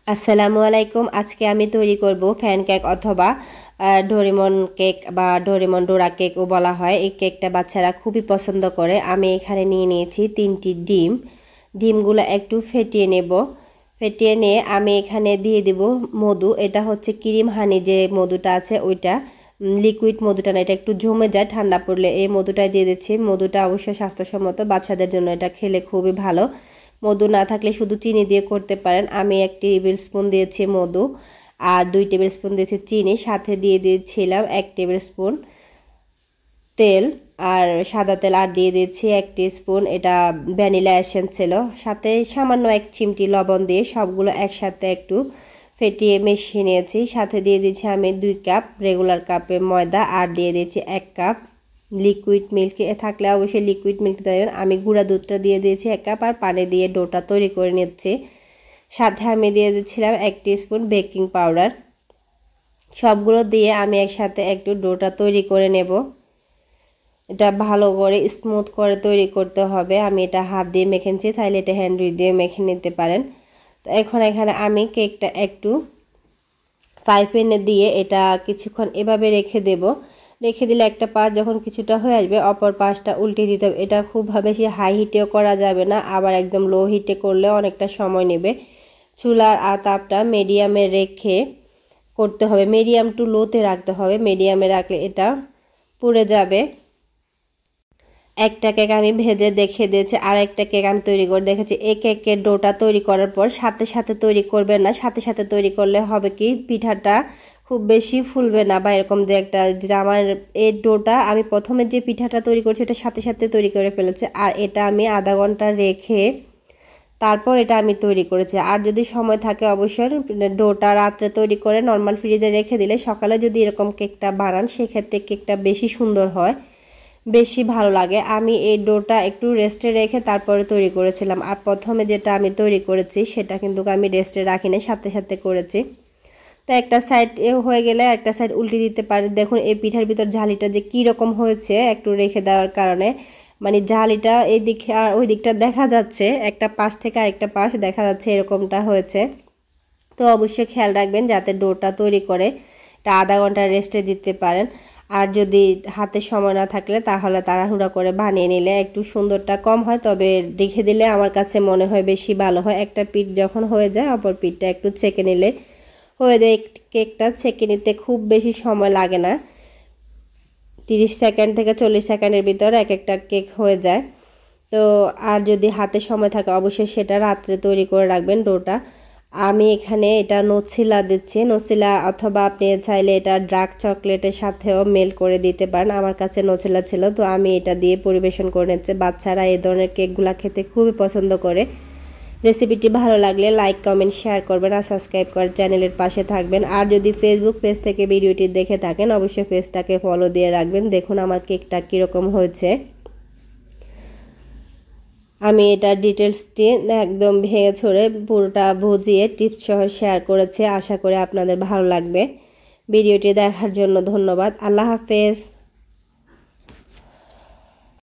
আসসালামু আলাইকুম। আজকে আমি তৈরি করব ফ্যান কেক অথবা ডোরেমন কেক বা ডোরেমন ডোরা কেকও বলা হয়। এই কেকটা বাচ্চারা খুবই পছন্দ করে। আমি এখানে নিয়ে নিয়েছি 3টি ডিম। ডিমগুলো একটু ফেটিয়ে নেব। ফেটিয়ে নিয়ে আমি এখানে দিয়ে দেব মধু। এটা হচ্ছে ক্রিম হানি যে মধুটা আছে ওইটা, লিকুইড মধুটা না, এটা একটু জমে যায় ঠান্ডা পড়লে। এই মধুটা দিয়ে দিচ্ছি। মধুটা অবশ্যই স্বাস্থ্যসম্মত, বাচ্চাদের জন্য এটা খেলে খুবই ভালো। মধু না থাকলে শুধু চিনি দিয়ে করতে পারেন। আমি 1 টেবিল স্পুন দিয়েছি মধু আর 2 টেবিল স্পুন দিয়েছি চিনি, সাথে দিয়ে দিয়েছিলাম 1 টেবিল স্পুন তেল আর সাদা তেল, আর দিয়ে দিয়েছি 1 টিস্পুন এটা ভ্যানিলা এসেন্স ছিল, সাথে সামান্য 1 চিমটি লবণ দিয়ে সবগুলো একসাথে একটু ফেটিয়ে মিশিয়ে নিয়েছি। সাথে দিয়ে দিয়েছি আমি 2 কাপ রেগুলার কাপে ময়দা আর দিয়ে দিয়েছি 1 কাপ লিকুইড মিল্ক। থাকলে অবশ্যই লিকুইড মিল্ক দেবেন। আমি গুঁড়া দুধটা দিয়ে দিয়েছি 1 কাপ আর পানি দিয়ে ডোটা তৈরি করে নিচ্ছি। সাথে আমি দিয়ে দিচ্ছিলাম 1 টিস্পুন বেকিং পাউডার। সবগুলো দিয়ে আমি একসাথে একটু ডোটা তৈরি করে নেব। এটা ভালো করে স্মুথ করে তৈরি করতে হবে। আমি এটা হাত দিয়ে মেখে নিচ্ছি, তাহলে এটা হ্যান্ড দিয়ে মেখে নিতে পারেন। তো এখন এখানে আমি কেকটা একটু ফ্রাই প্যানে দিয়ে এটা কিছুক্ষণ এভাবে রেখে দেব। রেখে দিলে একটা পাশ যখন কিছুটা হয়ে আসবে অপর পাশটা উল্টে দিতে হবে। এটা খুব বেশি হাই হিটেও করা যাবে না, আবার একদম লো হিটে করলে অনেকটা সময় নেবে। চুলার তাপটা মিডিয়ামে রেখে করতে হবে, মিডিয়াম টু লোতে রাখতে হবে। মিডিয়ামে রাখলে এটা পুড়ে যাবে। একটা কেক আমি ভেজে দেখে দিয়েছি, আর একটা কেক আমি তৈরি করে দেখেছি। এই কেকের ডোটা তৈরি করার পর সাথে সাথে তৈরি করবেন না। সাথে সাথে তৈরি করলে হবে কি পিঠাটা খুব বেশি ফুলবে না, বা এরকম যে একটা যে আমার এই ডোটা আমি প্রথমে যে পিঠাটা তৈরি করছি এটা সাথে সাথে তৈরি করে ফেলেছে, আর এটা আমি আধা ঘন্টা রেখে তারপর এটা আমি তৈরি করেছি। আর যদি সময় থাকে অবশ্যই ডোটা রাত্রে তৈরি করে নর্মাল ফ্রিজে রেখে দিলে সকালে যদি এরকম কেকটা বানান সেক্ষেত্রে কেকটা বেশি সুন্দর হয়, বেশি ভালো লাগে। আমি এই ডোটা একটু রেস্টে রেখে তারপরে তৈরি করেছিলাম, আর প্রথমে যেটা আমি তৈরি করেছি সেটা কিন্তু আমি রেস্টে রাখিনি, সাথে সাথে করেছি। তো একটা সাইড হয়ে গেলে একটা সাইড উল্টে দিতে পারে। দেখুন এই পিঠার ভিতর ঝালিটা যে কি রকম হয়েছে একটু রেখে দেওয়ার কারণে, মানে ঝালিটা এই দিকে আর ওই দিকটা দেখা যাচ্ছে, একটা পাশ থেকে আরেকটা পাশ দেখা যাচ্ছে, এরকমটা হয়েছে। তো অবশ্যই খেয়াল রাখবেন যাতে ডোটা তৈরি করে এটা আধা ঘন্টা রেস্টে দিতে পারেন। আর যদি হাতে সময় না থাকলে তাহলে তাড়াহুড়া করে বানিয়ে নিলে একটু সুন্দরটা কম হয়, তবে রেখে দিলে আমার কাছে মনে হয় বেশি ভালো হয়। একটা পিঠ যখন হয়ে যায় অপর পিঠটা একটু ছেঁকে নিলে হয়ে যায়। কেকটা ছেঁকে নিতে খুব বেশি সময় লাগে না, 30 সেকেন্ড থেকে 40 সেকেন্ডের ভিতর এক একটা কেক হয়ে যায়। তো আর যদি হাতে সময় থাকে অবশ্যই সেটা রাত্রে তৈরি করে রাখবেন ডোটা। আমি এখানে এটা নছিলা দিচ্ছি, নছিলা অথবা আপনি চাইলে এটা ডার্ক চকলেটের সাথেও মেল্ট করে দিতে পারেন। আমার কাছে নছিলা ছিল তো আমি এটা দিয়ে পরিবেশন করে নিচ্ছি। বাচ্চারা এই ধরনের কেকগুলা খেতে খুবই পছন্দ করে। রেসিপিটি ভালো লাগলে লাইক কমেন্ট শেয়ার করবেন আর সাবস্ক্রাইব করে চ্যানেলের পাশে থাকবেন। আর যদি ফেসবুক পেজ থেকে ভিডিওটি দেখে থাকেন অবশ্যই পেজটাকে ফলো দিয়ে রাখবেন। দেখুন আমার কেকটা কীরকম হয়েছে। আমি এটা ডিটেলসটি একদম ভেঙে ছড়ে পুরোটা বুঝিয়ে টিপস সহ শেয়ার করেছি। আশা করি আপনাদের ভালো লাগবে। ভিডিওটি দেখার জন্য ধন্যবাদ। আল্লাহ হাফেজ।